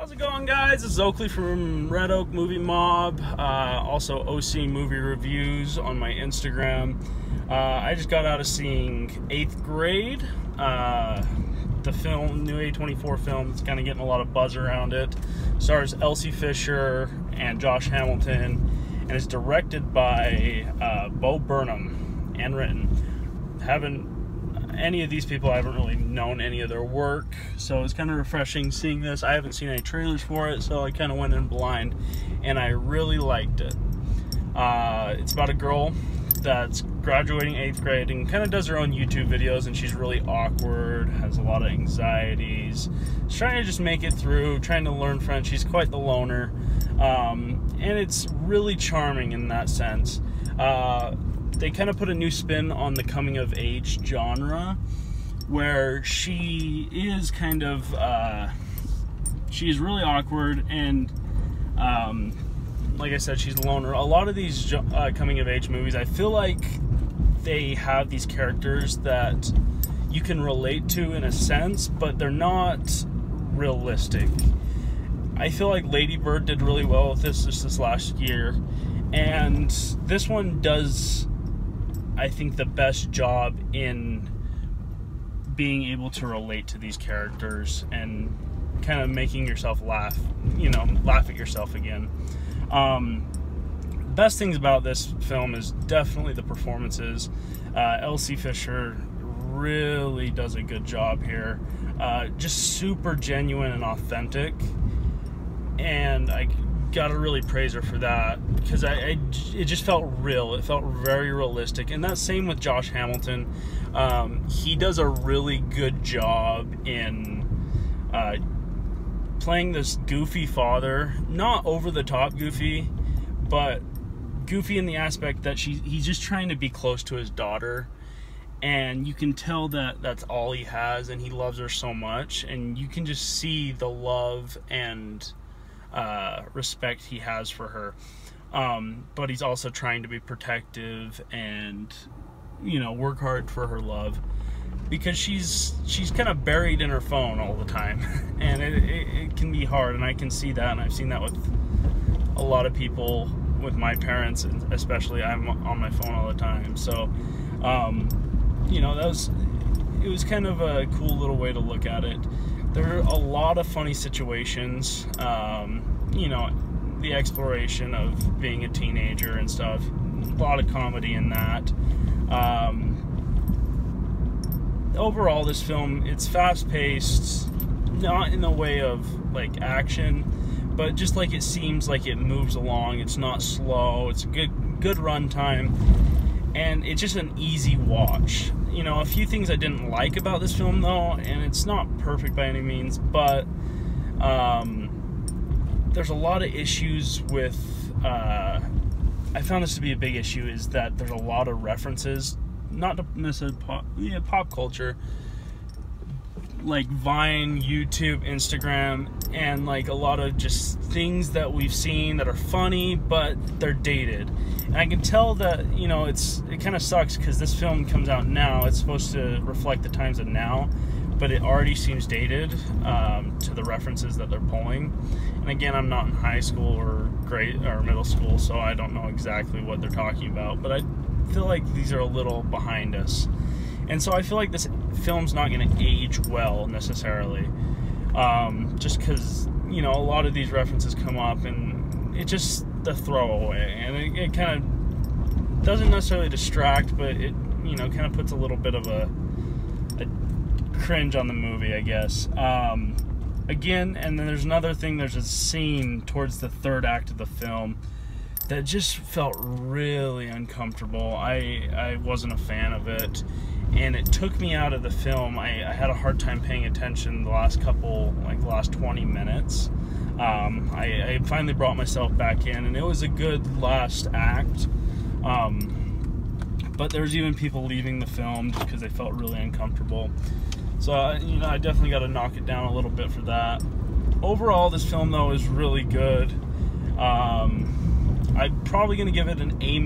How's it going, guys? This is Oakley from Red Oak Movie Mob, also OC Movie Reviews on my Instagram. I just got out of seeing 8th Grade, the film, new A24 film. It's kind of getting a lot of buzz around it. Stars Elsie Fisher and Josh Hamilton, and is directed by Bo Burnham and written. Any of these people, I haven't really known any of their work, so it's kind of refreshing seeing this. I haven't seen any trailers for it, so I kind of went in blind, and I really liked it. It's about a girl that's graduating 8th grade and kind of does her own YouTube videos, and she's really awkward, has a lot of anxieties. She's trying to just make it through, trying to learn French. She's quite the loner, and it's really charming in that sense. They kind of put a new spin on the coming-of-age genre, where she is kind of, she's really awkward, and, like I said, she's a loner. A lot of these coming-of-age movies, I feel like they have these characters that you can relate to in a sense, but they're not realistic. I feel like Lady Bird did really well with this just this last year, and this one does, I think, the best job in being able to relate to these characters and kind of making yourself laugh, laugh at yourself again. Best things about this film is definitely the performances. Elsie Fisher really does a good job here. Just super genuine and authentic, and I gotta really praise her for that, because it just felt real. It felt very realistic, and that's same with Josh Hamilton. He does a really good job in playing this goofy father, not over the top goofy, but goofy in the aspect that he's just trying to be close to his daughter, and you can tell that that's all he has, and he loves her so much, and you can just see the love and respect he has for her, but he's also trying to be protective and work hard for her love, because she's kind of buried in her phone all the time, and it can be hard, and I can see that, and I've seen that with a lot of people, with my parents especially. I'm on my phone all the time, so it was kind of a cool little way to look at it. There are a lot of funny situations, the exploration of being a teenager and stuff. A lot of comedy in that. Overall, this film, it's fast-paced, not in the way of like action, but just like it seems like it moves along. It's not slow. It's a good run time, and it's just an easy watch. A few things I didn't like about this film, though, and it's not perfect by any means, but there's a lot of issues with, I found this to be a big issue, is that there's a lot of references, not to necessarily pop culture, like Vine, YouTube, Instagram, and like a lot of just things that we've seen that are funny, but they're dated. And I can tell that, it kind of sucks, because this film comes out now. It's supposed to reflect the times of now, but it already seems dated to the references that they're pulling. And again, I'm not in high school or middle school, so I don't know exactly what they're talking about, but I feel like these are a little behind us. And so I feel like this film's not going to age well necessarily, just because, a lot of these references come up, and it's just the throwaway, and it kind of doesn't necessarily distract, but it, kind of puts a little bit of a cringe on the movie, I guess. Again, and then there's another thing, there's a scene towards the third act of the film that just felt really uncomfortable. I wasn't a fan of it, and it took me out of the film. I had a hard time paying attention the last 20 minutes. I finally brought myself back in, and it was a good last act. But there's even people leaving the film just because they felt really uncomfortable. So, I definitely got to knock it down a little bit for that. Overall, this film, though, is really good. I'm probably going to give it an A-.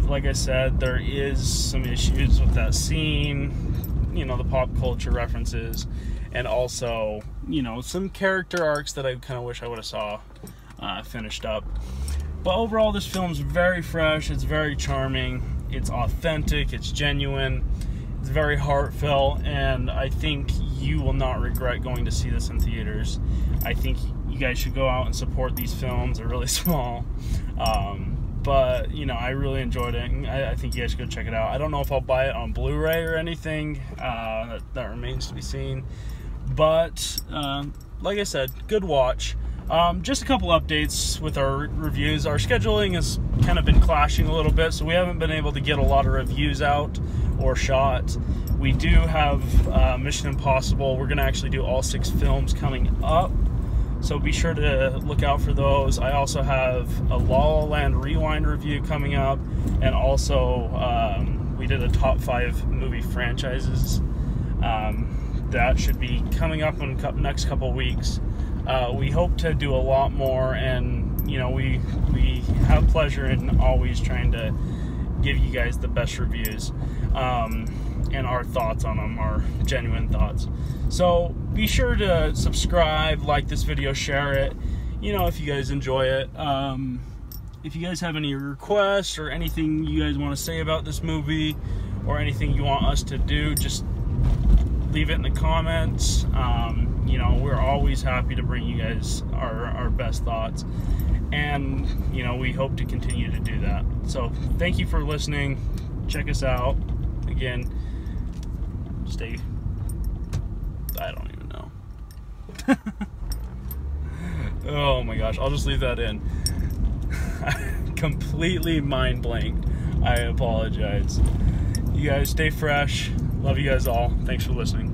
Like I said, there is some issues with that scene, the pop culture references, and also, you know, some character arcs that I kind of wish I would have saw finished up. But overall, this film's very fresh, it's very charming, it's authentic, it's genuine, it's very heartfelt, and I think you will not regret going to see this in theaters. I think you guys should go out and support these films. They're really small. But, you know, I really enjoyed it, and I think you guys should go check it out. I don't know if I'll buy it on Blu-ray or anything. That remains to be seen. But, like I said, good watch. Just a couple updates with our reviews. Our scheduling has kind of been clashing a little bit, so we haven't been able to get a lot of reviews out or shot. We do have Mission Impossible. We're going to actually do all 6 films coming up, so be sure to look out for those. I also have a La La Land Rewind review coming up, and also we did a top 5 movie franchises. That should be coming up in the next couple weeks. We hope to do a lot more, and you know, we have pleasure in always trying to give you guys the best reviews, and our thoughts on them, our genuine thoughts. So be sure to subscribe, like this video, share it, you know, if you guys enjoy it. If you guys have any requests or anything you guys want to say about this movie, or anything you want us to do, just leave it in the comments. You know, we're always happy to bring you guys our best thoughts, and you know, we hope to continue to do that. So thank you for listening. Check us out again. I don't even know. Oh my gosh, I'll just leave that in. Completely mind blanked. I apologize. You guys stay fresh. Love you guys all. Thanks for listening.